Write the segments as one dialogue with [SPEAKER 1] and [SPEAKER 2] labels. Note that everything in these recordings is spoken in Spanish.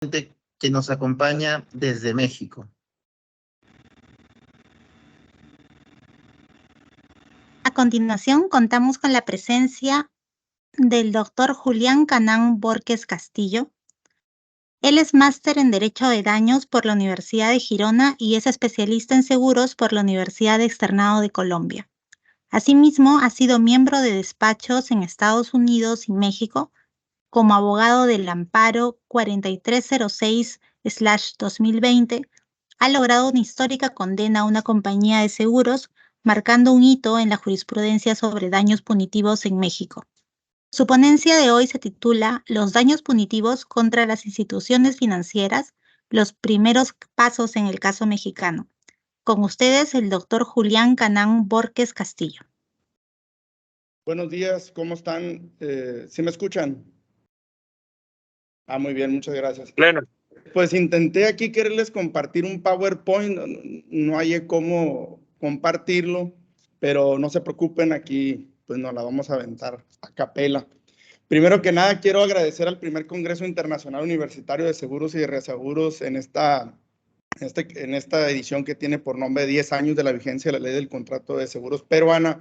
[SPEAKER 1] que nos acompaña desde México.
[SPEAKER 2] A continuación, contamos con la presencia del doctor Julián Canán Borges Castillo. Él es máster en Derecho de Daños por la Universidad de Girona y es especialista en seguros por la Universidad de Externado de Colombia. Asimismo, ha sido miembro de despachos en Estados Unidos y México como abogado del amparo 4306/2020. Ha logrado una histórica condena a una compañía de seguros, marcando un hito en la jurisprudencia sobre daños punitivos en México. Su ponencia de hoy se titula Los daños punitivos contra las instituciones financieras, los primeros pasos en el caso mexicano. Con ustedes, el doctor Julián Canán Borges Castillo.
[SPEAKER 3] Buenos días, ¿cómo están? ¿Sí me escuchan? Muy bien, muchas gracias.
[SPEAKER 4] Pleno.
[SPEAKER 3] Pues intenté aquí quererles compartir un PowerPoint, no hallé cómo compartirlo, pero no se preocupen, aquí pues nos la vamos a aventar a capela. Primero que nada, quiero agradecer al primer Congreso Internacional Universitario de Seguros y de Reaseguros en esta edición que tiene por nombre 10 años de la vigencia de la Ley del Contrato de Seguros Peruana.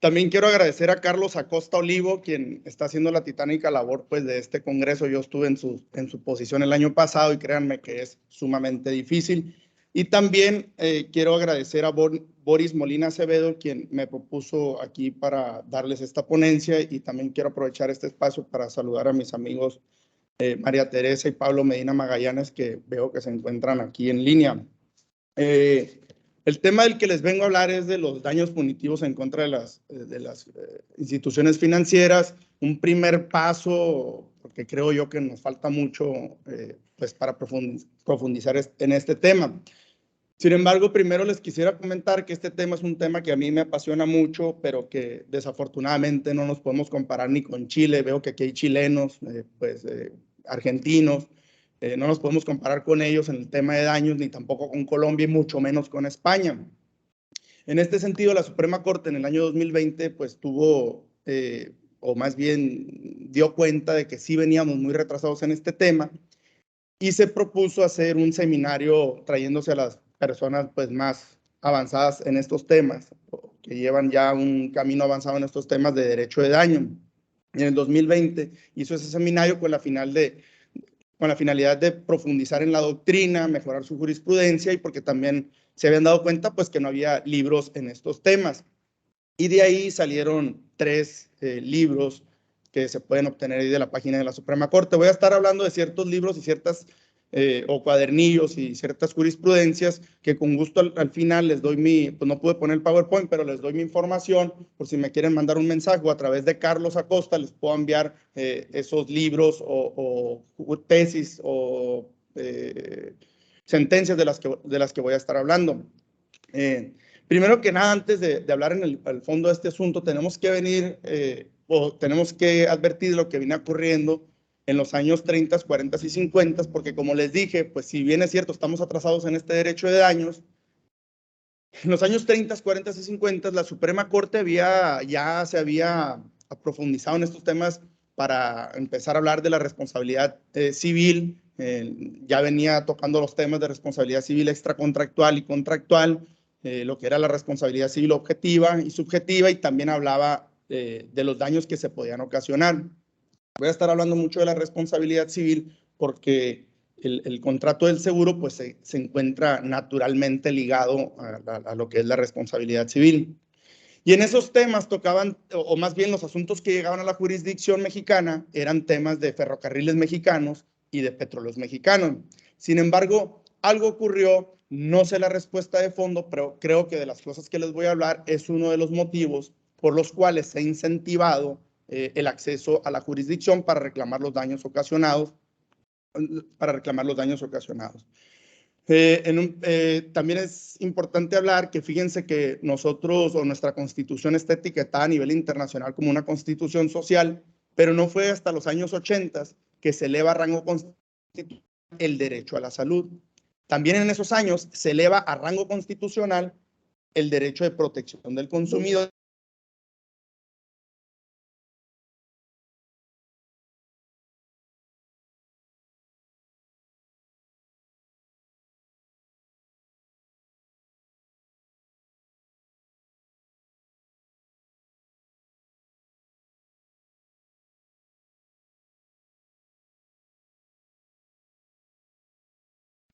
[SPEAKER 3] También quiero agradecer a Carlos Acosta Olivo, quien está haciendo la titánica labor pues, de este congreso. Yo estuve en su posición el año pasado y créanme que es sumamente difícil. Y también quiero agradecer a Boris Molina Acevedo, quien me propuso aquí para darles esta ponencia, y también quiero aprovechar este espacio para saludar a mis amigos María Teresa y Pablo Medina Magallanes, que veo que se encuentran aquí en línea. El tema del que les vengo a hablar es de los daños punitivos en contra de las instituciones financieras. Un primer paso, porque creo yo que nos falta mucho pues para profundizar en este tema. Sin embargo, primero les quisiera comentar que este tema es un tema que a mí me apasiona mucho, pero que desafortunadamente no nos podemos comparar ni con Chile. Veo que aquí hay chilenos, argentinos. No nos podemos comparar con ellos en el tema de daños, ni tampoco con Colombia y mucho menos con España. En este sentido, la Suprema Corte en el año 2020 pues tuvo, o más bien dio cuenta de que sí veníamos muy retrasados en este tema y se propuso hacer un seminario trayéndose a las personas pues más avanzadas en estos temas, que llevan ya un camino avanzado en estos temas de derecho de daño. Y en el 2020 hizo ese seminario con la finalidad de profundizar en la doctrina, mejorar su jurisprudencia y porque también se habían dado cuenta pues que no había libros en estos temas. Y de ahí salieron 3 libros que se pueden obtener ahí de la página de la Suprema Corte. Voy a estar hablando de ciertos libros y ciertas o cuadernillos y ciertas jurisprudencias que con gusto al final les doy pues no pude poner el PowerPoint, pero les doy mi información por si me quieren mandar un mensaje o a través de Carlos Acosta les puedo enviar esos libros o tesis o sentencias de las que voy a estar hablando. Primero que nada, antes de hablar al fondo de este asunto, tenemos que tenemos que advertir lo que viene ocurriendo en los años 30, 40 y 50, porque como les dije, pues si bien es cierto, estamos atrasados en este derecho de daños, en los años 30, 40 y 50, la Suprema Corte ya se había profundizado en estos temas para empezar a hablar de la responsabilidad civil, ya venía tocando los temas de responsabilidad civil extracontractual y contractual, lo que era la responsabilidad civil objetiva y subjetiva, y también hablaba de los daños que se podían ocasionar. Voy a estar hablando mucho de la responsabilidad civil porque el contrato del seguro pues se encuentra naturalmente ligado a lo que es la responsabilidad civil. Y en esos temas tocaban, o más bien los asuntos que llegaban a la jurisdicción mexicana eran temas de ferrocarriles mexicanos y de petróleos mexicanos. Sin embargo, algo ocurrió, no sé la respuesta de fondo, pero creo que de las cosas que les voy a hablar es uno de los motivos por los cuales se ha incentivado el acceso a la jurisdicción para reclamar los daños ocasionados. También es importante hablar que fíjense que nosotros o nuestra constitución está etiquetada a nivel internacional como una constitución social, pero no fue hasta los años 80 que se eleva a rango constitucional el derecho a la salud. También en esos años se eleva a rango constitucional el derecho de protección del consumidor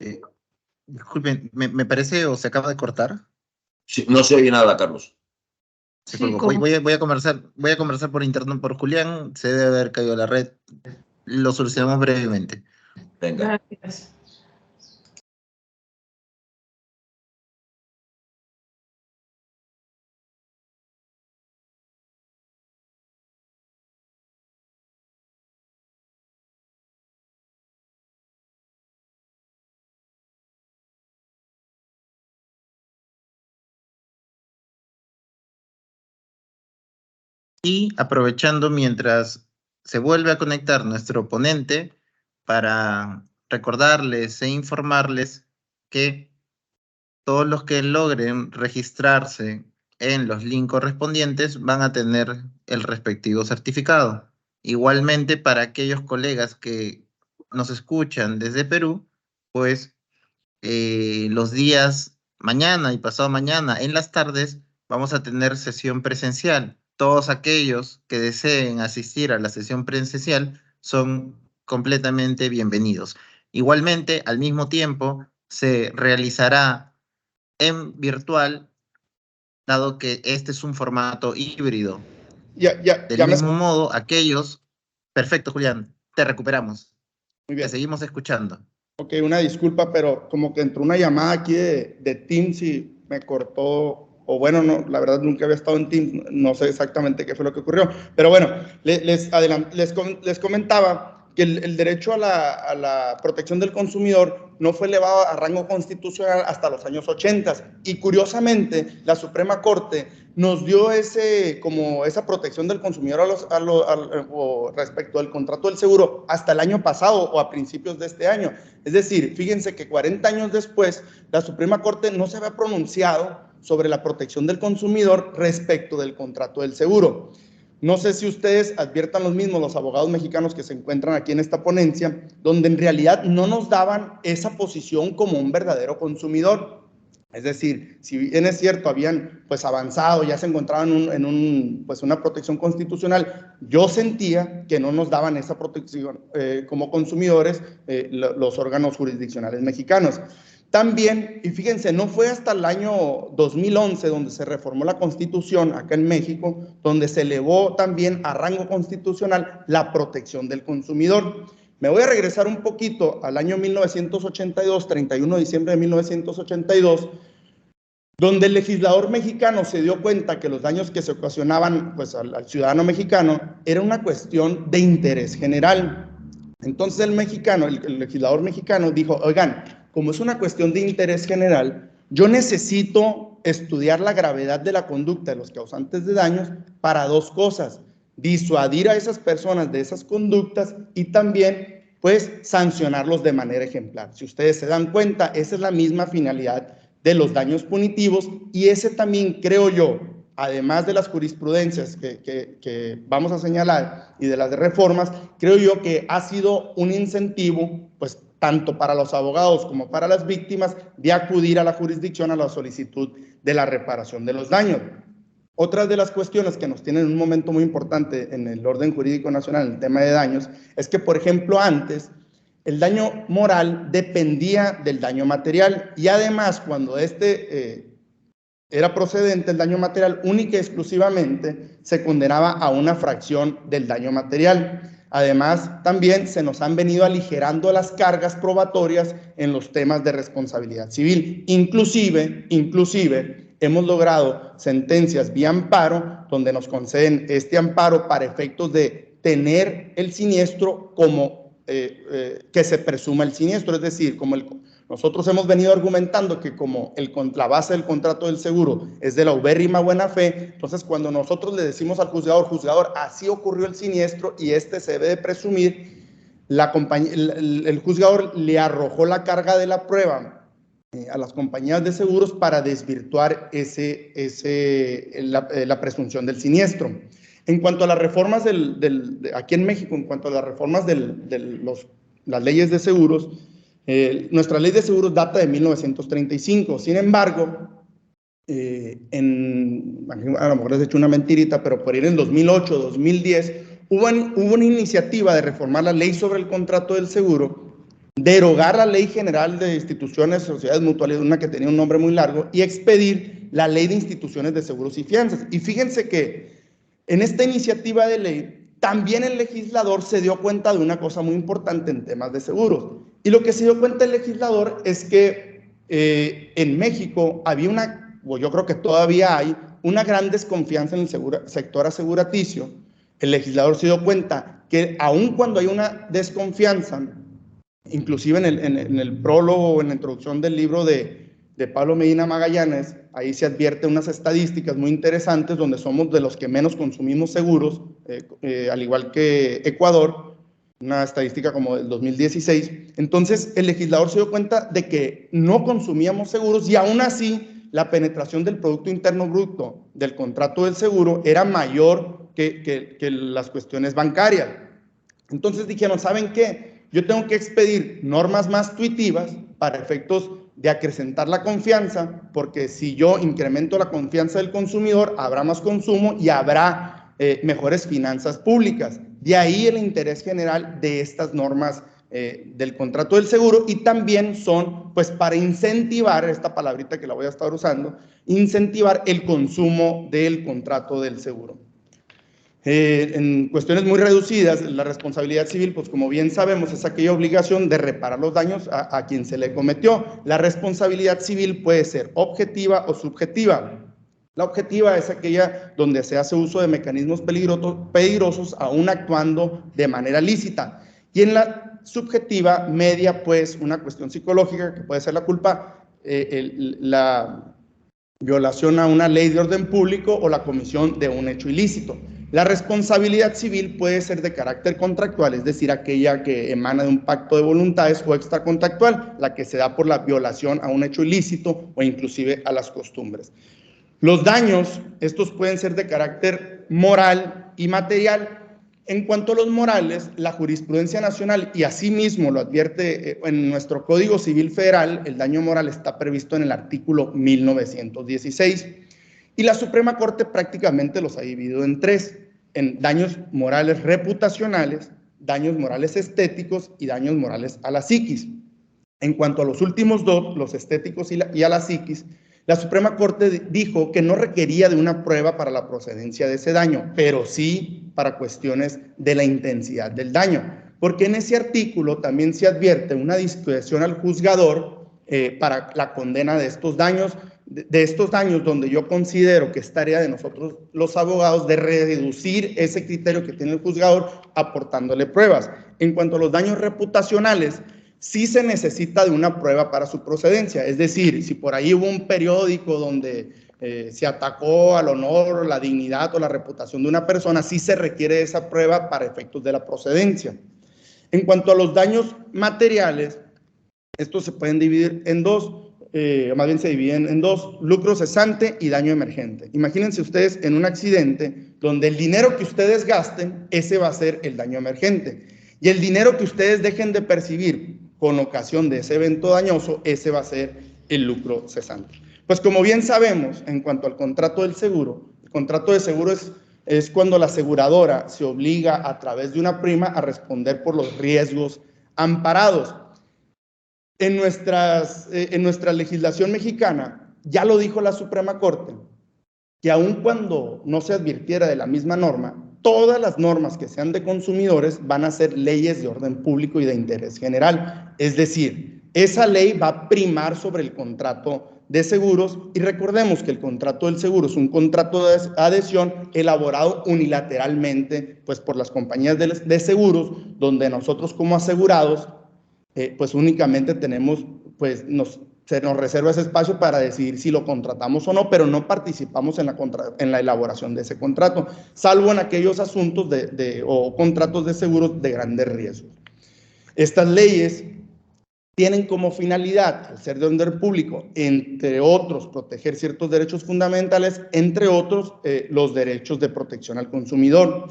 [SPEAKER 1] Eh, disculpen, me parece o se acaba de cortar.
[SPEAKER 4] Sí, no se oye nada, Carlos.
[SPEAKER 1] Se
[SPEAKER 5] Sí,
[SPEAKER 1] colgó.
[SPEAKER 5] como-
[SPEAKER 1] Voy a conversar por interno por Julián. Se debe haber caído la red. Lo solucionamos brevemente.
[SPEAKER 4] Venga.
[SPEAKER 5] Gracias.
[SPEAKER 1] Y aprovechando mientras se vuelve a conectar nuestro ponente para recordarles e informarles que todos los que logren registrarse en los links correspondientes van a tener el respectivo certificado. Igualmente, para aquellos colegas que nos escuchan desde Perú, pues los días mañana y pasado mañana en las tardes vamos a tener sesión presencial. Todos aquellos que deseen asistir a la sesión presencial son completamente bienvenidos. Igualmente, al mismo tiempo, se realizará en virtual, dado que este es un formato híbrido. Del mismo modo, aquellos... Perfecto, Julián, te recuperamos.
[SPEAKER 3] Muy
[SPEAKER 1] Te
[SPEAKER 3] bien.
[SPEAKER 1] seguimos escuchando.
[SPEAKER 3] Ok, una disculpa, pero como que entró una llamada aquí de Teams y me cortó, o bueno, no, la verdad nunca había estado en Teams, no sé exactamente qué fue lo que ocurrió, pero bueno, les comentaba que el derecho a la protección del consumidor no fue elevado a rango constitucional hasta los años 80 y curiosamente la Suprema Corte nos dio esa protección del consumidor respecto al contrato del seguro hasta el año pasado o a principios de este año. Es decir, fíjense que 40 años después, la Suprema Corte no se había pronunciado sobre la protección del consumidor respecto del contrato del seguro. No sé si ustedes adviertan los mismos, los abogados mexicanos que se encuentran aquí en esta ponencia, donde en realidad no nos daban esa posición como un verdadero consumidor. Es decir, si bien es cierto, habían pues avanzado, ya se encontraban pues una protección constitucional, yo sentía que no nos daban esa protección como consumidores los órganos jurisdiccionales mexicanos. También, y fíjense, no fue hasta el año 2011 donde se reformó la Constitución acá en México, donde se elevó también a rango constitucional la protección del consumidor. Me voy a regresar un poquito al año 1982, 31 de diciembre de 1982, donde el legislador mexicano se dio cuenta que los daños que se ocasionaban pues, al ciudadano mexicano era una cuestión de interés general. Entonces el legislador mexicano dijo, oigan, como es una cuestión de interés general, yo necesito estudiar la gravedad de la conducta de los causantes de daños para dos cosas: disuadir a esas personas de esas conductas y también, pues, sancionarlos de manera ejemplar. Si ustedes se dan cuenta, esa es la misma finalidad de los daños punitivos y ese también, creo yo, además de las jurisprudencias que vamos a señalar y de las reformas, creo yo que ha sido un incentivo, pues, tanto para los abogados como para las víctimas, de acudir a la jurisdicción a la solicitud de la reparación de los daños. Otras de las cuestiones que nos tienen un momento muy importante en el orden jurídico nacional, en el tema de daños, es que, por ejemplo, antes el daño moral dependía del daño material y además cuando era procedente el daño material, única y exclusivamente se condenaba a una fracción del daño material. Además, también se nos han venido aligerando las cargas probatorias en los temas de responsabilidad civil. Inclusive, hemos logrado sentencias vía amparo, donde nos conceden este amparo para efectos de tener el siniestro como que se presuma el siniestro, es decir, como nosotros hemos venido argumentando que como la base del contrato del seguro es de la ubérrima buena fe, entonces cuando nosotros le decimos al juzgador, así ocurrió el siniestro y se debe de presumir, el juzgador le arrojó la carga de la prueba a las compañías de seguros para desvirtuar la presunción del siniestro. En cuanto a las reformas aquí en México, en cuanto a las reformas las leyes de seguros, nuestra ley de seguros data de 1935. Sin embargo, a lo mejor les he hecho una mentirita, pero por ir en 2008, 2010, hubo una iniciativa de reformar la ley sobre el contrato del seguro derogar la Ley General de Instituciones, Sociedades Mutuales, una que tenía un nombre muy largo, y expedir la Ley de Instituciones de Seguros y Fianzas. Y fíjense que en esta iniciativa de ley, también el legislador se dio cuenta de una cosa muy importante en temas de seguros. Y lo que se dio cuenta el legislador es que en México había o yo creo que todavía hay, una gran desconfianza en el sector aseguraticio. El legislador se dio cuenta que aun cuando hay una desconfianza, inclusive en el prólogo, en la introducción del libro de Pablo Medina Magallanes, ahí se advierte unas estadísticas muy interesantes donde somos de los que menos consumimos seguros, al igual que Ecuador, una estadística como del 2016. Entonces, el legislador se dio cuenta de que no consumíamos seguros y aún así la penetración del Producto Interno Bruto del contrato del seguro era mayor que las cuestiones bancarias. Entonces dijeron, ¿saben qué? Yo tengo que expedir normas más intuitivas para efectos de acrecentar la confianza, porque si yo incremento la confianza del consumidor, habrá más consumo y habrá mejores finanzas públicas. De ahí el interés general de estas normas del contrato del seguro, y también son pues para incentivar, esta palabrita que la voy a estar usando, incentivar el consumo del contrato del seguro. En cuestiones muy reducidas, la responsabilidad civil, pues como bien sabemos, es aquella obligación de reparar los daños a quien se le cometió. La responsabilidad civil puede ser objetiva o subjetiva. La objetiva es aquella donde se hace uso de mecanismos peligrosos aún actuando de manera lícita. Y en la subjetiva media, pues una cuestión psicológica que puede ser la culpa, la violación a una ley de orden público o la comisión de un hecho ilícito. La responsabilidad civil puede ser de carácter contractual, es decir, aquella que emana de un pacto de voluntades, o extracontractual, la que se da por la violación a un hecho ilícito o inclusive a las costumbres. Los daños, estos pueden ser de carácter moral y material. En cuanto a los morales, la jurisprudencia nacional, y asimismo lo advierte en nuestro Código Civil Federal, el daño moral está previsto en el artículo 1916. Y la Suprema Corte prácticamente los ha dividido en tres, en daños morales reputacionales, daños morales estéticos y daños morales a la psiquis. En cuanto a los últimos dos, los estéticos y a la psiquis, la Suprema Corte dijo que no requería de una prueba para la procedencia de ese daño, pero sí para cuestiones de la intensidad del daño, porque en ese artículo también se advierte una discreción al juzgador para la condena de estos daños, donde yo considero que es tarea de nosotros los abogados de reducir ese criterio que tiene el juzgador aportándole pruebas. En cuanto a los daños reputacionales, sí se necesita de una prueba para su procedencia, es decir, si por ahí hubo un periódico donde se atacó al honor, la dignidad o la reputación de una persona, sí se requiere esa prueba para efectos de la procedencia. En cuanto a los daños materiales, estos se pueden dividir en dos, más bien se dividen en dos, lucro cesante y daño emergente. Imagínense ustedes en un accidente donde el dinero que ustedes gasten, ese va a ser el daño emergente. Y el dinero que ustedes dejen de percibir con ocasión de ese evento dañoso, ese va a ser el lucro cesante. Pues como bien sabemos, en cuanto al contrato del seguro, el contrato de seguro es cuando la aseguradora se obliga a través de una prima a responder por los riesgos amparados. En nuestra legislación mexicana, ya lo dijo la Suprema Corte, que aun cuando no se advirtiera de la misma norma, todas las normas que sean de consumidores van a ser leyes de orden público y de interés general. Es decir, esa ley va a primar sobre el contrato de seguros, y recordemos que el contrato del seguro es un contrato de adhesión elaborado unilateralmente pues, por las compañías de seguros, donde nosotros como asegurados pues únicamente tenemos, pues se nos reserva ese espacio para decidir si lo contratamos o no, pero no participamos en la elaboración de ese contrato, salvo en aquellos asuntos o contratos de seguros de grandes riesgos. Estas leyes tienen como finalidad, al ser de orden público, entre otros, proteger ciertos derechos fundamentales, entre otros, los derechos de protección al consumidor.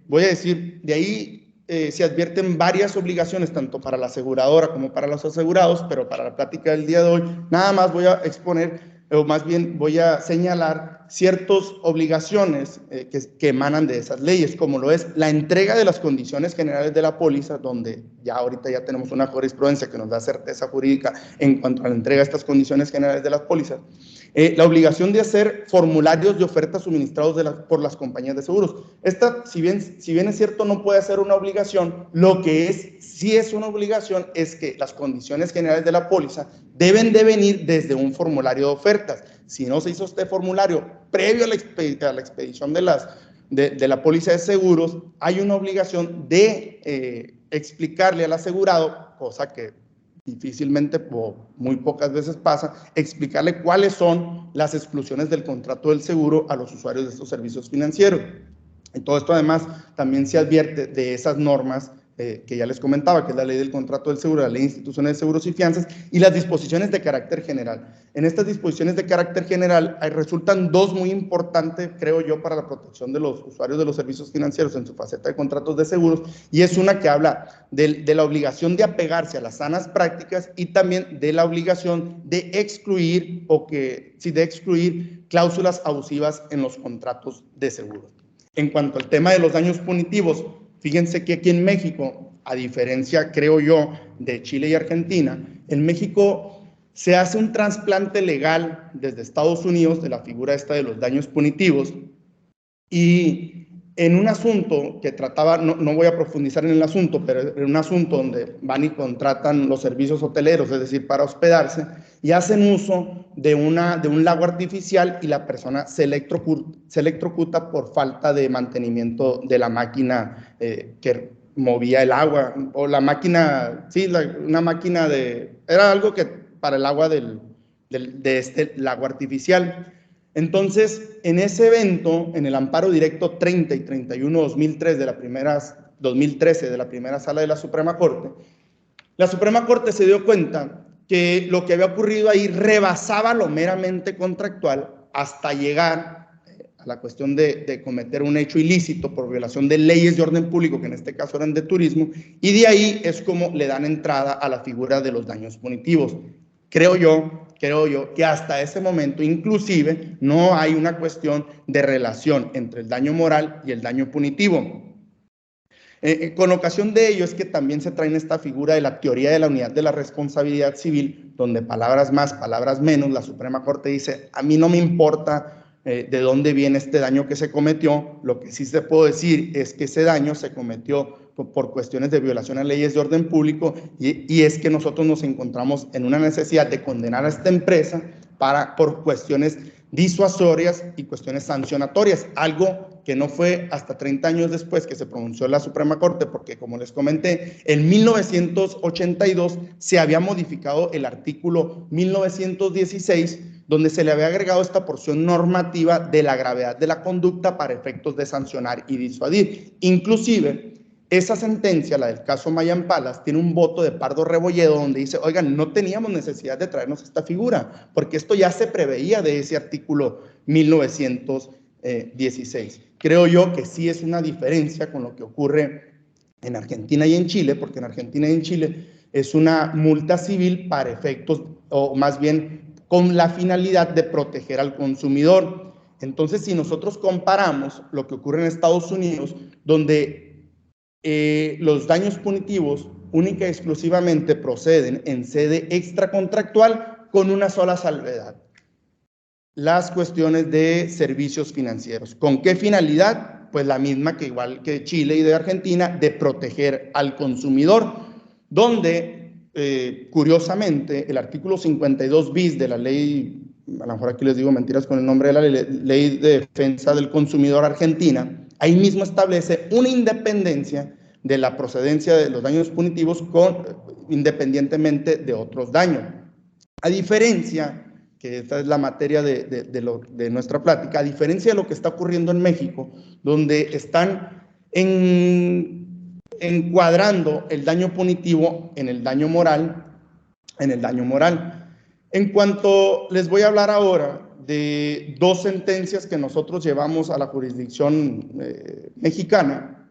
[SPEAKER 3] Voy a decir, de ahí se advierten varias obligaciones, tanto para la aseguradora como para los asegurados, pero para la plática del día de hoy, nada más voy a exponer, o más bien voy a señalar ciertas obligaciones que emanan de esas leyes, como lo es la entrega de las condiciones generales de la póliza, donde ya ahorita ya tenemos una jurisprudencia que nos da certeza jurídica en cuanto a la entrega de estas condiciones generales de las pólizas. La obligación de hacer formularios de ofertas suministrados por las compañías de seguros. Esta, si bien es cierto, no puede ser una obligación, lo que sí es una obligación es que las condiciones generales de la póliza deben de venir desde un formulario de ofertas. Si no se hizo este formulario previo a la expedición de la póliza de seguros, hay una obligación de explicarle al asegurado, cosa que difícilmente o muy pocas veces pasa, explicarle cuáles son las exclusiones del contrato del seguro a los usuarios de estos servicios financieros. Y todo esto además también se advierte de esas normas que ya les comentaba, que es la ley del contrato del seguro, la ley de instituciones de seguros y fianzas y las disposiciones de carácter general. En estas disposiciones de carácter general resultan dos muy importantes, creo yo, para la protección de los usuarios de los servicios financieros en su faceta de contratos de seguros, y es una que habla de la obligación de apegarse a las sanas prácticas y también de la obligación de excluir cláusulas abusivas en los contratos de seguros. En cuanto al tema de los daños punitivos, fíjense que aquí en México, a diferencia, creo yo, de Chile y Argentina, en México se hace un trasplante legal desde Estados Unidos de la figura esta de los daños punitivos, y en un asunto que trataba, no voy a profundizar en el asunto, pero en un asunto donde van y contratan los servicios hoteleros, es decir, para hospedarse, y hacen uso de un lago artificial y la persona se electrocuta por falta de mantenimiento de la máquina que movía el agua, o la máquina, sí, una máquina era algo que para el agua de este lago artificial. Entonces, en ese evento, en el amparo directo 30 y 31/2013 de la primera sala de la Suprema Corte se dio cuenta que lo que había ocurrido ahí rebasaba lo meramente contractual hasta llegar a la cuestión de cometer un hecho ilícito por violación de leyes de orden público, que en este caso eran de turismo, y de ahí es como le dan entrada a la figura de los daños punitivos. Creo yo que hasta ese momento inclusive no hay una cuestión de relación entre el daño moral y el daño punitivo. Con ocasión de ello es que también se trae esta figura de la teoría de la unidad de la responsabilidad civil, donde palabras más, palabras menos, la Suprema Corte dice, a mí no me importa de dónde viene este daño que se cometió, lo que sí se puede decir es que ese daño se cometió por cuestiones de violación a leyes de orden público, y es que nosotros nos encontramos en una necesidad de condenar a esta empresa por cuestiones disuasorias y cuestiones sancionatorias, algo que no fue hasta 30 años después que se pronunció la Suprema Corte, porque como les comenté, en 1982 se había modificado el artículo 1916, donde se le había agregado esta porción normativa de la gravedad de la conducta para efectos de sancionar y disuadir. Inclusive, esa sentencia, la del caso Mayan Palas, tiene un voto de Pardo Rebolledo donde dice, oigan, no teníamos necesidad de traernos esta figura, porque esto ya se preveía de ese artículo 1916. Creo yo que sí es una diferencia con lo que ocurre en Argentina y en Chile, porque en Argentina y en Chile es una multa civil para efectos, o más bien con la finalidad de proteger al consumidor. Entonces, si nosotros comparamos lo que ocurre en Estados Unidos, donde los daños punitivos única y exclusivamente proceden en sede extracontractual con una sola salvedad: las cuestiones de servicios financieros. ¿Con qué finalidad? Pues la misma que igual que Chile y de Argentina, de proteger al consumidor, donde curiosamente el artículo 52 bis de la ley, a lo mejor aquí les digo mentiras con el nombre de la ley de defensa del consumidor argentina, ahí mismo establece una independencia de la procedencia de los daños punitivos independientemente de otros daños. A diferencia, que esta es la materia de nuestra plática, a diferencia de lo que está ocurriendo en México, donde están encuadrando el daño punitivo en el daño moral, En cuanto les voy a hablar ahora de dos sentencias que nosotros llevamos a la jurisdicción mexicana,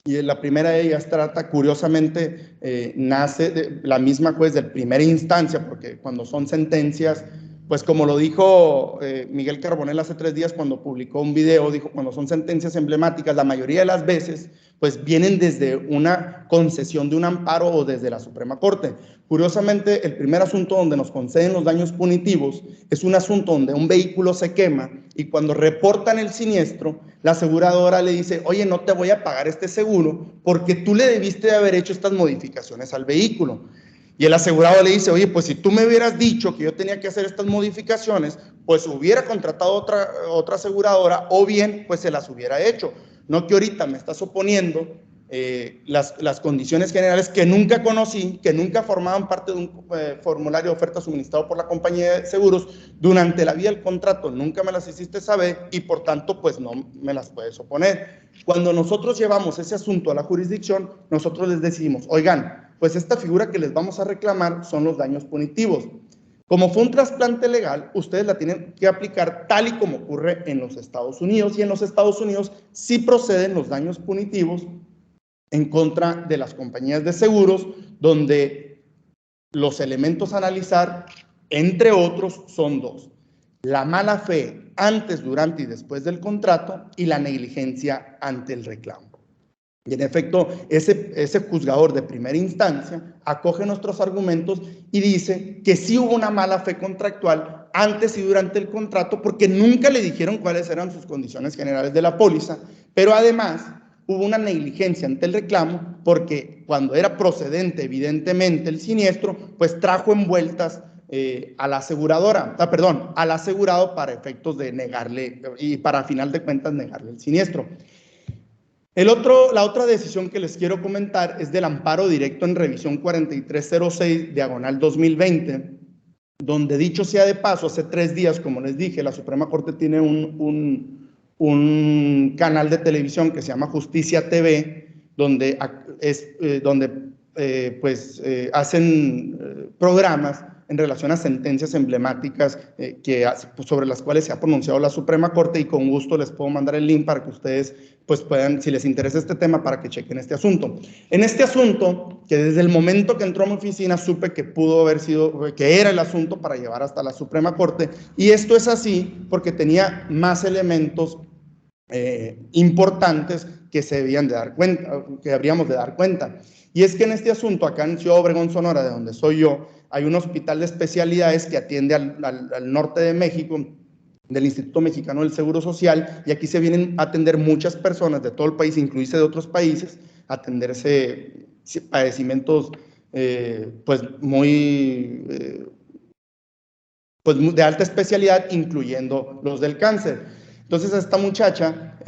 [SPEAKER 3] y la primera de ellas trata, curiosamente, nace de la misma juez de primera instancia, porque cuando son sentencias pues como lo dijo Miguel Carbonell hace 3 días cuando publicó un video, dijo, cuando son sentencias emblemáticas, la mayoría de las veces, pues vienen desde una concesión de un amparo o desde la Suprema Corte. Curiosamente, el primer asunto donde nos conceden los daños punitivos es un asunto donde un vehículo se quema y cuando reportan el siniestro, la aseguradora le dice, oye, no te voy a pagar este seguro porque tú le debiste de haber hecho estas modificaciones al vehículo. Y el asegurado le dice, oye, pues si tú me hubieras dicho que yo tenía que hacer estas modificaciones, pues hubiera contratado otra aseguradora o bien, pues se las hubiera hecho. No que ahorita me estás oponiendo las condiciones generales que nunca conocí, que nunca formaban parte de un formulario de oferta suministrado por la compañía de seguros durante la vía del contrato, nunca me las hiciste saber y por tanto, pues no me las puedes oponer. Cuando nosotros llevamos ese asunto a la jurisdicción, nosotros les decimos, oigan, pues esta figura que les vamos a reclamar son los daños punitivos. Como fue un trasplante legal, ustedes la tienen que aplicar tal y como ocurre en los Estados Unidos, y en los Estados Unidos sí proceden los daños punitivos en contra de las compañías de seguros, donde los elementos a analizar, entre otros, son 2. La mala fe antes, durante y después del contrato y la negligencia ante el reclamo. Y en efecto, ese juzgador de primera instancia acoge nuestros argumentos y dice que sí hubo una mala fe contractual antes y durante el contrato porque nunca le dijeron cuáles eran sus condiciones generales de la póliza, pero además hubo una negligencia ante el reclamo porque cuando era procedente evidentemente el siniestro, pues trajo envueltas a la aseguradora, al asegurado para efectos de negarle y para a final de cuentas negarle el siniestro. La otra decisión que les quiero comentar es del amparo directo en revisión 4306/2020, donde dicho sea de paso, hace 3 días, como les dije, la Suprema Corte tiene un canal de televisión que se llama Justicia TV, donde hacen programas en relación a sentencias emblemáticas sobre las cuales se ha pronunciado la Suprema Corte, y con gusto les puedo mandar el link para que ustedes pues puedan, si les interesa este tema, para que chequen este asunto. En este asunto, que desde el momento que entró a mi oficina supe que pudo haber sido, que era el asunto para llevar hasta la Suprema Corte, y esto es así porque tenía más elementos importantes que se debían de dar cuenta, que habríamos de dar cuenta. Y es que en este asunto, acá en Ciudad Obregón, Sonora, de donde soy yo, hay un hospital de especialidades que atiende al norte de México, del Instituto Mexicano del Seguro Social, y aquí se vienen a atender muchas personas de todo el país, inclusive de otros países, a atenderse padecimientos pues de alta especialidad, incluyendo los del cáncer. Entonces esta muchacha,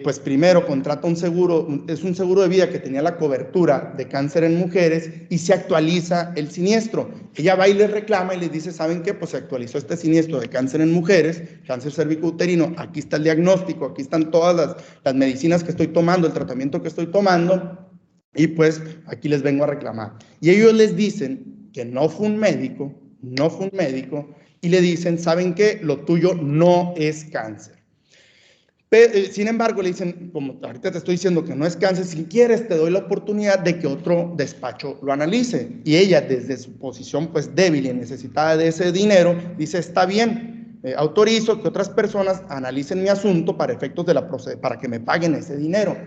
[SPEAKER 3] pues primero contrata un seguro, es un seguro de vida que tenía la cobertura de cáncer en mujeres, y se actualiza el siniestro. Ella va y les reclama y les dice, ¿saben qué? Pues se actualizó este siniestro de cáncer en mujeres, cáncer cervicouterino, aquí está el diagnóstico, aquí están todas las medicinas que estoy tomando, el tratamiento que estoy tomando, y pues aquí les vengo a reclamar. Y ellos les dicen que no fue un médico, y le dicen, ¿saben qué? Lo tuyo no es cáncer. Sin embargo, le dicen, como ahorita te estoy diciendo que no es cáncer, si quieres te doy la oportunidad de que otro despacho lo analice. Y ella, desde su posición pues débil y necesitada de ese dinero, dice, está bien, autorizo que otras personas analicen mi asunto para efectos de para que me paguen ese dinero.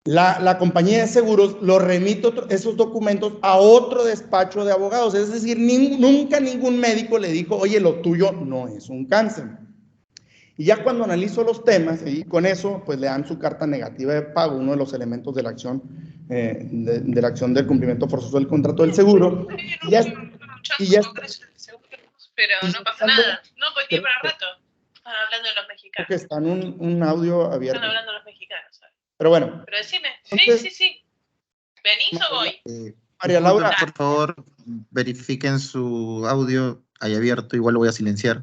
[SPEAKER 3] La compañía de seguros lo remite esos documentos a otro despacho de abogados. Es decir, nunca ningún médico le dijo, oye, lo tuyo no es un cáncer. Y ya cuando analizo los temas, y con eso, pues le dan su carta negativa de pago, uno de los elementos de la acción, de la acción del cumplimiento forzoso del contrato del seguro. Y ya
[SPEAKER 5] pero no pasa nada. No, pues tiene para rato. Están hablando de los mexicanos.
[SPEAKER 3] Porque están un audio abierto.
[SPEAKER 5] Están hablando de los mexicanos, ¿sabes?
[SPEAKER 3] Pero bueno.
[SPEAKER 5] Pero decime.
[SPEAKER 3] Entonces,
[SPEAKER 5] Sí. ¿Venís o voy?
[SPEAKER 3] María Laura.
[SPEAKER 1] Por favor, verifiquen su audio ahí abierto, igual lo voy a silenciar.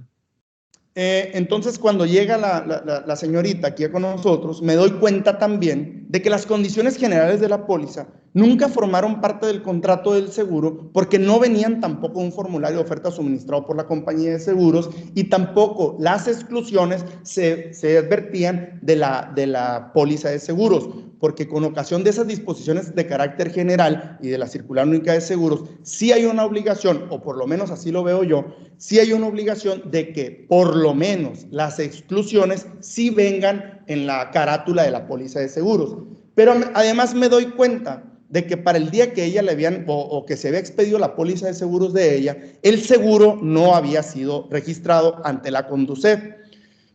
[SPEAKER 3] Entonces, cuando llega la señorita aquí con nosotros, me doy cuenta también de que las condiciones generales de la póliza Nunca formaron parte del contrato del seguro porque no venían tampoco un formulario de oferta suministrado por la compañía de seguros y tampoco las exclusiones se advertían de la póliza de seguros, porque con ocasión de esas disposiciones de carácter general y de la circular única de seguros, sí hay una obligación, o por lo menos así lo veo yo, sí hay una obligación de que por lo menos las exclusiones sí vengan en la carátula de la póliza de seguros. Pero además me doy cuenta de que para el día que ella le habían, o que se había expedido la póliza de seguros de ella, el seguro no había sido registrado ante la Conducef.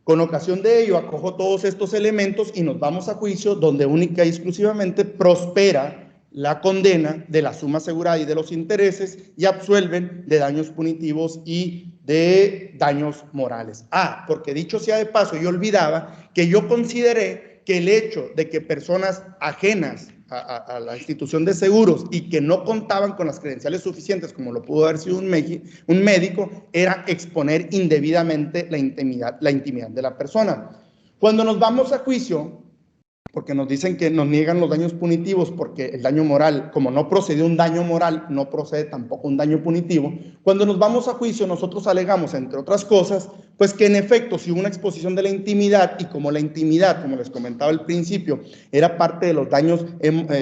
[SPEAKER 3] Con ocasión de ello, acojo todos estos elementos y nos vamos a juicio donde única y exclusivamente prospera la condena de la suma asegurada y de los intereses y absuelven de daños punitivos y de daños morales. Porque dicho sea de paso, yo olvidaba que yo consideré que el hecho de que personas ajenas a la institución de seguros y que no contaban con las credenciales suficientes, como lo pudo haber sido un médico, era exponer indebidamente la intimidad de la persona. Cuando nos vamos a juicio, porque nos dicen que nos niegan los daños punitivos porque el daño moral, como no procedió un daño moral, no procede tampoco un daño punitivo. Cuando nos vamos a juicio, nosotros alegamos, entre otras cosas, pues que en efecto, si hubo una exposición de la intimidad y como la intimidad, como les comentaba al principio, era parte de los daños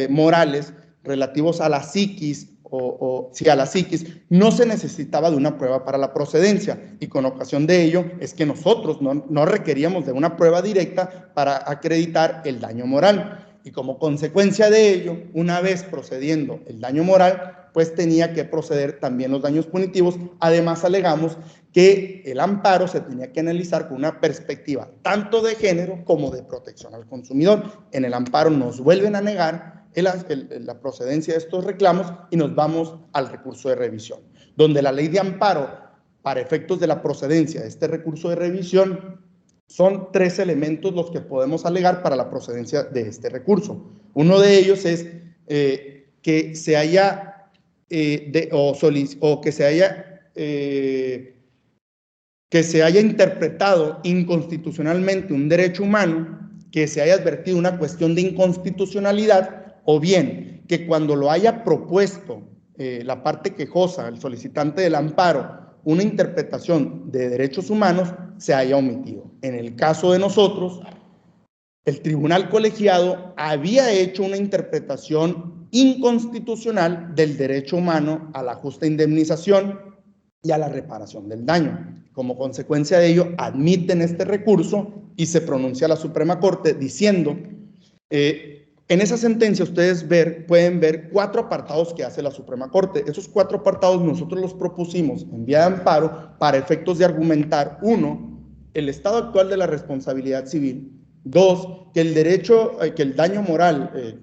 [SPEAKER 3] morales relativos a la psiquis, a la psiquis, no se necesitaba de una prueba para la procedencia y con ocasión de ello es que nosotros no requeríamos de una prueba directa para acreditar el daño moral y como consecuencia de ello, una vez procediendo el daño moral, pues tenía que proceder también los daños punitivos. Además alegamos que el amparo se tenía que analizar con una perspectiva tanto de género como de protección al consumidor. En el amparo nos vuelven a negar la procedencia de estos reclamos y nos vamos al recurso de revisión, donde la ley de amparo para efectos de la procedencia de este recurso de revisión son 3 elementos los que podemos alegar para la procedencia de este recurso. Uno de ellos es que se haya que se haya interpretado inconstitucionalmente un derecho humano, que se haya advertido una cuestión de inconstitucionalidad, o bien que cuando lo haya propuesto la parte quejosa, el solicitante del amparo, una interpretación de derechos humanos, se haya omitido. En el caso de nosotros, el tribunal colegiado había hecho una interpretación inconstitucional del derecho humano a la justa indemnización y a la reparación del daño. Como consecuencia de ello, admiten este recurso y se pronuncia la Suprema Corte diciendo, en esa sentencia ustedes pueden ver 4 apartados que hace la Suprema Corte. Esos 4 apartados nosotros los propusimos en vía de amparo para efectos de argumentar, 1, el estado actual de la responsabilidad civil, 2, que el daño moral,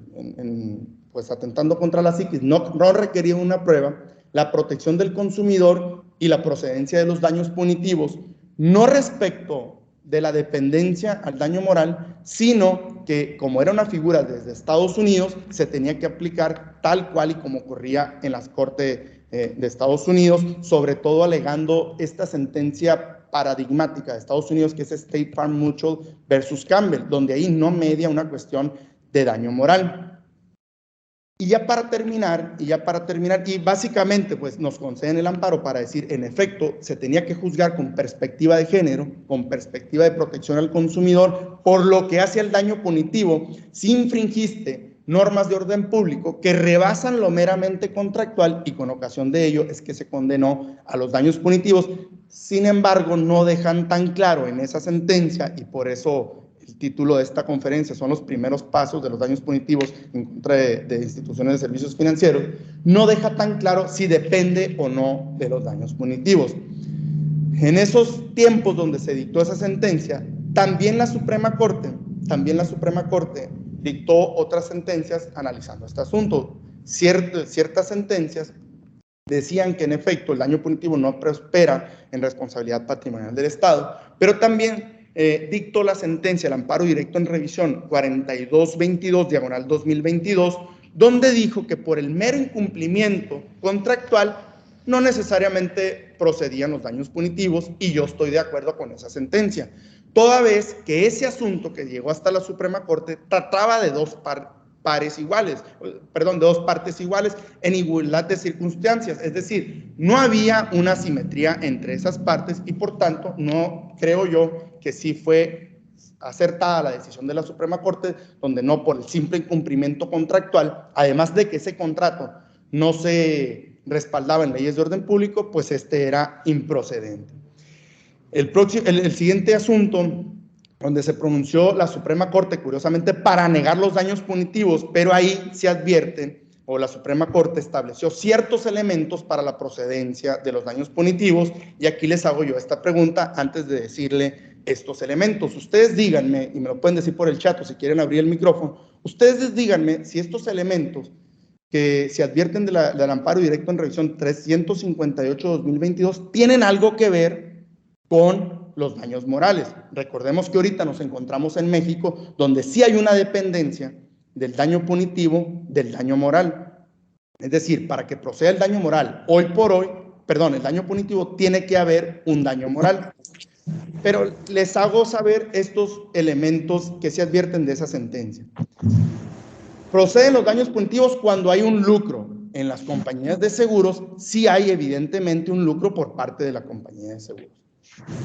[SPEAKER 3] pues atentando contra la psiquis, no requería una prueba, la protección del consumidor y la procedencia de los daños punitivos, no respecto de la dependencia al daño moral, sino que como era una figura desde Estados Unidos, se tenía que aplicar tal cual y como ocurría en las Cortes de Estados Unidos, sobre todo alegando esta sentencia paradigmática de Estados Unidos, que es State Farm Mutual versus Campbell, donde ahí no media una cuestión de daño moral. Y ya para terminar, y básicamente pues nos conceden el amparo para decir, en efecto, se tenía que juzgar con perspectiva de género, con perspectiva de protección al consumidor, por lo que hace al daño punitivo, si infringiste normas de orden público que rebasan lo meramente contractual y con ocasión de ello es que se condenó a los daños punitivos. Sin embargo, no dejan tan claro en esa sentencia y por eso el título de esta conferencia son los primeros pasos de los daños punitivos en contra de instituciones de servicios financieros, no deja tan claro si depende o no de los daños punitivos. En esos tiempos donde se dictó esa sentencia, también la Suprema Corte dictó otras sentencias analizando este asunto. Ciertas sentencias decían que en efecto el daño punitivo no prospera en responsabilidad patrimonial del Estado, pero también dictó la sentencia, el amparo directo en revisión 4222/2022, donde dijo que por el mero incumplimiento contractual no necesariamente procedían los daños punitivos, y yo estoy de acuerdo con esa sentencia, toda vez que ese asunto que llegó hasta la Suprema Corte trataba de 2 partes iguales en igualdad de circunstancias. Es decir, no había una simetría entre esas partes y por tanto no creo yo que sí fue acertada la decisión de la Suprema Corte, donde no por el simple incumplimiento contractual, además de que ese contrato no se respaldaba en leyes de orden público, pues era improcedente. El siguiente asunto donde se pronunció la Suprema Corte, curiosamente, para negar los daños punitivos, pero ahí se advierte, o la Suprema Corte estableció ciertos elementos para la procedencia de los daños punitivos, y aquí les hago yo esta pregunta antes de decirle estos elementos. Ustedes díganme, y me lo pueden decir por el chat o si quieren abrir el micrófono, ustedes díganme si estos elementos que se advierten del amparo directo en revisión 358-2022 tienen algo que ver con los daños morales. Recordemos que ahorita nos encontramos en México, donde sí hay una dependencia del daño punitivo del daño moral. Es decir, para que proceda el daño moral, el daño punitivo, tiene que haber un daño moral. Pero les hago saber estos elementos que se advierten de esa sentencia. Proceden los daños punitivos cuando hay un lucro. En las compañías de seguros sí hay evidentemente un lucro por parte de la compañía de seguros.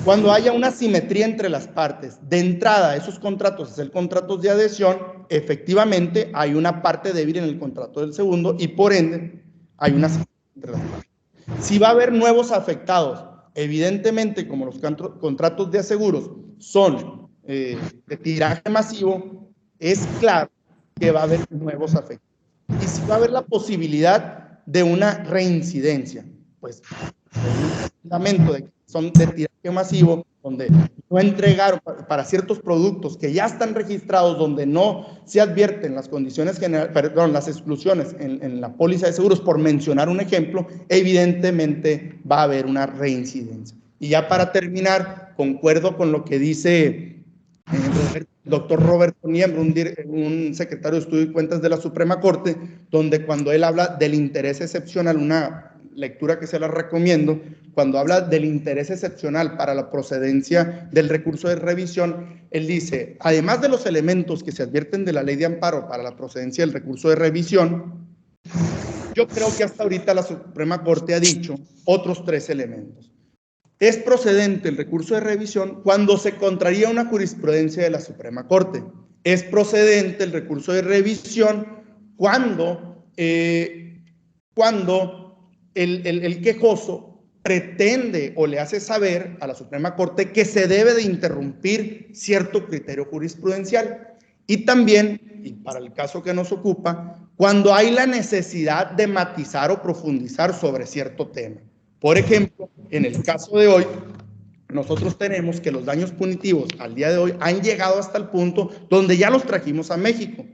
[SPEAKER 3] Cuando haya una simetría entre las partes, de entrada esos contratos, hacer contratos de adhesión, efectivamente hay una parte débil en el contrato del segundo y por ende hay una simetría entre las partes. Si va a haber nuevos afectados, evidentemente como los contratos de aseguros son de tiraje masivo, es claro que va a haber nuevos afectados. Y si va a haber la posibilidad de una reincidencia, pues el lamento de que son de tiraje masivo, donde no entregaron para ciertos productos que ya están registrados, donde no se advierten las condiciones generales, las exclusiones en la póliza de seguros, por mencionar un ejemplo, evidentemente va a haber una reincidencia. Y ya para terminar, concuerdo con lo que dice el doctor Roberto Niembro, un secretario de Estudio y Cuentas de la Suprema Corte, donde cuando él habla del interés excepcional, una lectura que se la recomiendo, cuando habla del interés excepcional para la procedencia del recurso de revisión, él dice, además de los elementos que se advierten de la ley de amparo para la procedencia del recurso de revisión, yo creo que hasta ahorita la Suprema Corte ha dicho otros 3 elementos. Es procedente el recurso de revisión cuando se contraría una jurisprudencia de la Suprema Corte. Es procedente el recurso de revisión cuando el quejoso pretende o le hace saber a la Suprema Corte que se debe de interrumpir cierto criterio jurisprudencial. Y también, y para el caso que nos ocupa, cuando hay la necesidad de matizar o profundizar sobre cierto tema. Por ejemplo, en el caso de hoy, nosotros tenemos que los daños punitivos al día de hoy han llegado hasta el punto donde ya los trajimos a México.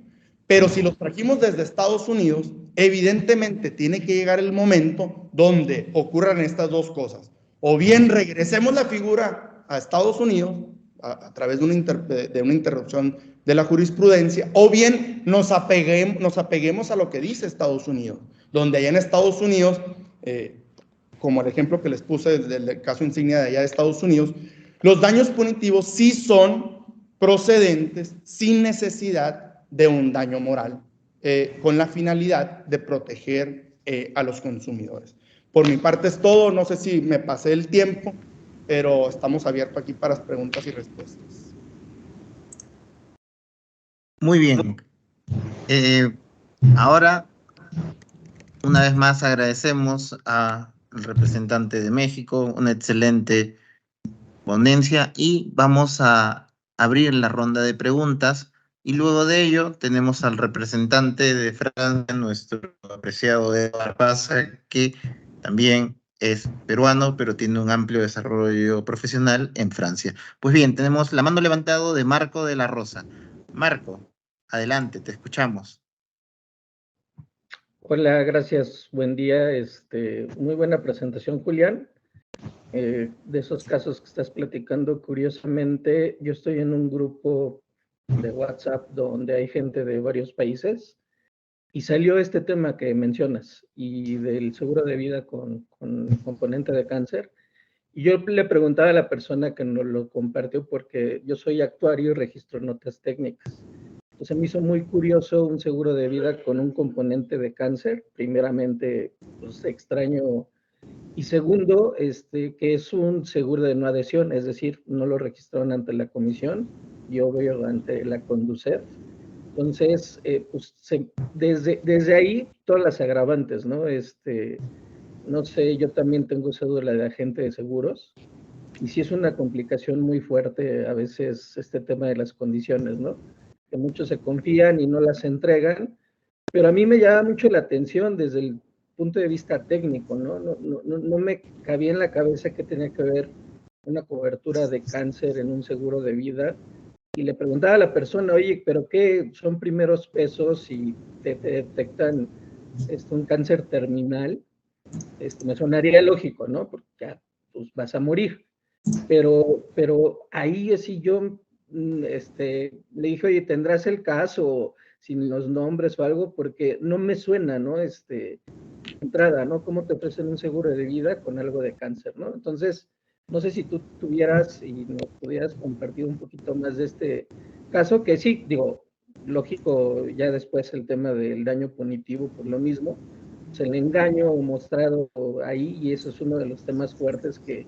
[SPEAKER 3] Pero si los trajimos desde Estados Unidos, evidentemente tiene que llegar el momento donde ocurran estas 2 cosas. O bien regresemos la figura a Estados Unidos a través de una interrupción de la jurisprudencia, o bien nos apeguemos a lo que dice Estados Unidos, donde allá en Estados Unidos, como el ejemplo que les puse del caso insignia de allá de Estados Unidos, los daños punitivos sí son procedentes sin necesidad de un daño moral, con la finalidad de proteger a los consumidores. Por mi parte es todo, no sé si me pasé el tiempo, pero estamos abiertos aquí para preguntas y respuestas.
[SPEAKER 1] Muy bien. Ahora, una vez más agradecemos al representante de México, una excelente ponencia, y vamos a abrir la ronda de preguntas. Y luego de ello tenemos al representante de Francia, nuestro apreciado Eduardo Paza, que también es peruano, pero tiene un amplio desarrollo profesional en Francia. Pues bien, tenemos la mano levantada de Marco de la Rosa. Marco, adelante, te escuchamos.
[SPEAKER 6] Hola, gracias, buen día. Muy buena presentación, Julián. De esos casos que estás platicando, curiosamente, yo estoy en un grupo de WhatsApp donde hay gente de varios países y salió este tema que mencionas y del seguro de vida con componente de cáncer. Y yo le preguntaba a la persona que nos lo compartió, porque yo soy actuario y registro notas técnicas. Pues se me hizo muy curioso un seguro de vida con un componente de cáncer. Primeramente, pues extraño. Y segundo, que es un seguro de no adhesión, es decir, no lo registraron ante la comisión, yo veo ante la Conducef. Entonces, pues desde ahí todas las agravantes, ¿no? No sé, yo también tengo cédula de agente de seguros, y sí es una complicación muy fuerte a veces este tema de las condiciones, ¿no? Que muchos se confían y no las entregan, pero a mí me llama mucho la atención desde el punto de vista técnico, ¿no? No me cabía en la cabeza que tenía que ver una cobertura de cáncer en un seguro de vida, y le preguntaba a la persona, oye, ¿pero qué son primeros pesos y te detectan un cáncer terminal? Me sonaría lógico, ¿no? Porque ya pues, vas a morir. Pero ahí sí yo le dije, oye, ¿tendrás el caso sin los nombres o algo? Porque no me suena, ¿no? Entrada, ¿no? ¿Cómo te ofrecen un seguro de vida con algo de cáncer, ¿no? Entonces, no sé si tú tuvieras y nos pudieras compartir un poquito más de este caso, que sí, digo, lógico, ya después el tema del daño punitivo por lo mismo, pues el engaño mostrado ahí, y eso es uno de los temas fuertes que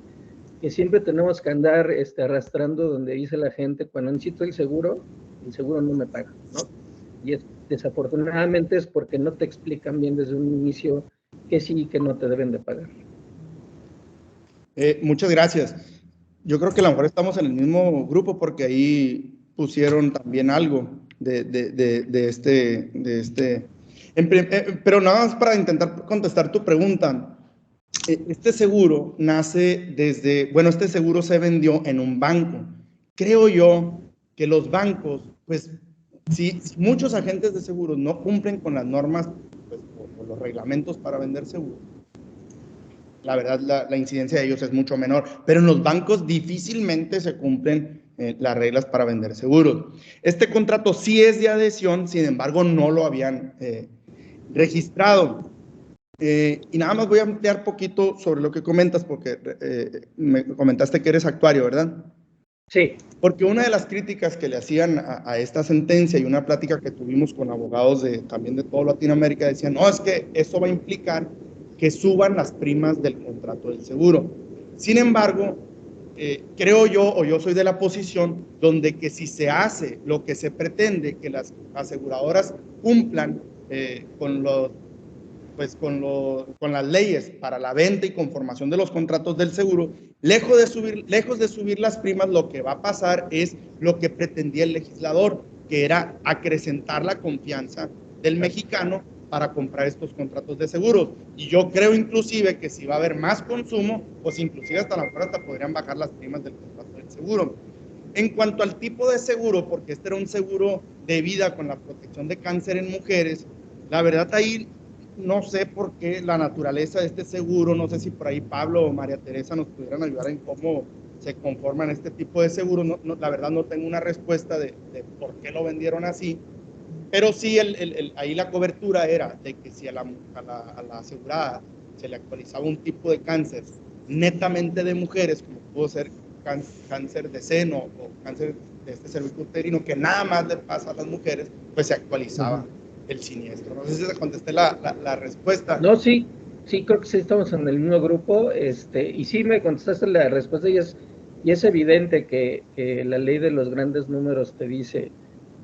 [SPEAKER 6] siempre tenemos que andar arrastrando, donde dice la gente, cuando necesito el seguro no me paga, ¿no? Y desafortunadamente es porque no te explican bien desde un inicio que sí y que no te deben de pagar.
[SPEAKER 3] Muchas gracias. Yo creo que a lo mejor estamos en el mismo grupo porque ahí pusieron también algo pero nada más para intentar contestar tu pregunta. Este seguro nace este seguro se vendió en un banco. Creo yo que los bancos, pues, si muchos agentes de seguros no cumplen con las normas, pues, o los reglamentos para vender seguros, la verdad la incidencia de ellos es mucho menor, pero en los bancos difícilmente se cumplen las reglas para vender seguros. Este contrato sí es de adhesión, sin embargo no lo habían registrado. Y nada más voy a ampliar poquito sobre lo que comentas, porque me comentaste que eres actuario, ¿verdad?
[SPEAKER 6] Sí.
[SPEAKER 3] Porque una de las críticas que le hacían a esta sentencia, y una plática que tuvimos con abogados también de toda Latinoamérica, decían, no, es que eso va a implicar que suban las primas del contrato del seguro. Sin embargo, creo yo, o yo soy de la posición, donde que si se hace lo que se pretende, que las aseguradoras cumplan con las leyes para la venta y conformación de los contratos del seguro, lejos de subir las primas, lo que va a pasar es lo que pretendía el legislador, que era acrecentar la confianza del mexicano para comprar estos contratos de seguros. Y yo creo inclusive que si va a haber más consumo, pues inclusive hasta la puerta podrían bajar las primas del contrato del seguro. En cuanto al tipo de seguro, porque este era un seguro de vida con la protección de cáncer en mujeres, la verdad ahí no sé por qué la naturaleza de este seguro, no sé si por ahí Pablo o María Teresa nos pudieran ayudar en cómo se conforman este tipo de seguros. La verdad no tengo una respuesta de por qué lo vendieron así, pero sí ahí la cobertura era de que si a la asegurada se le actualizaba un tipo de cáncer netamente de mujeres, como pudo ser cáncer de seno o cáncer de cervicuterino, que nada más le pasa a las mujeres, pues se actualizaba el siniestro. No sé si te contesté la respuesta.
[SPEAKER 6] No, sí, creo que sí estamos en el mismo grupo, y sí me contestaste la respuesta, y es evidente que la ley de los grandes números te dice,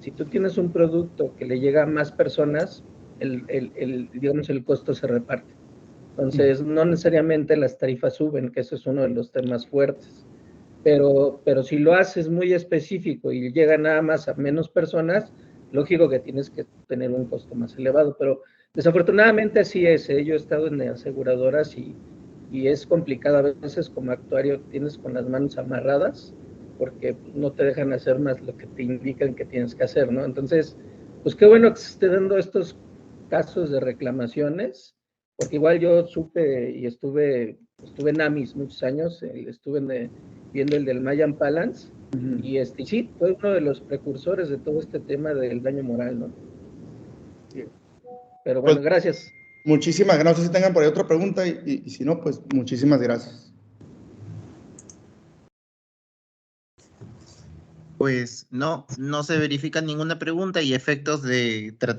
[SPEAKER 6] si tú tienes un producto que le llega a más personas, digamos, el costo se reparte. Entonces, no necesariamente las tarifas suben, que eso es uno de los temas fuertes. Pero si lo haces muy específico y llega nada más a menos personas, lógico que tienes que tener un costo más elevado. Pero desafortunadamente así es. Yo he estado en aseguradoras y es complicado. A veces como actuario tienes con las manos amarradas porque no te dejan hacer más lo que te indican que tienes que hacer, ¿no? Entonces, pues qué bueno que se esté dando estos casos de reclamaciones, porque igual yo supe y estuve en AMIS muchos años, estuve viendo el del Mayan Palance, y sí, fue uno de los precursores de todo este tema del daño moral, ¿no?
[SPEAKER 3] Sí.
[SPEAKER 6] Pero bueno,
[SPEAKER 3] pues,
[SPEAKER 6] gracias.
[SPEAKER 3] Muchísimas gracias. No sé si tengan por ahí otra pregunta, y si no, pues muchísimas gracias.
[SPEAKER 1] Pues no se verifica ninguna pregunta y efectos de tratar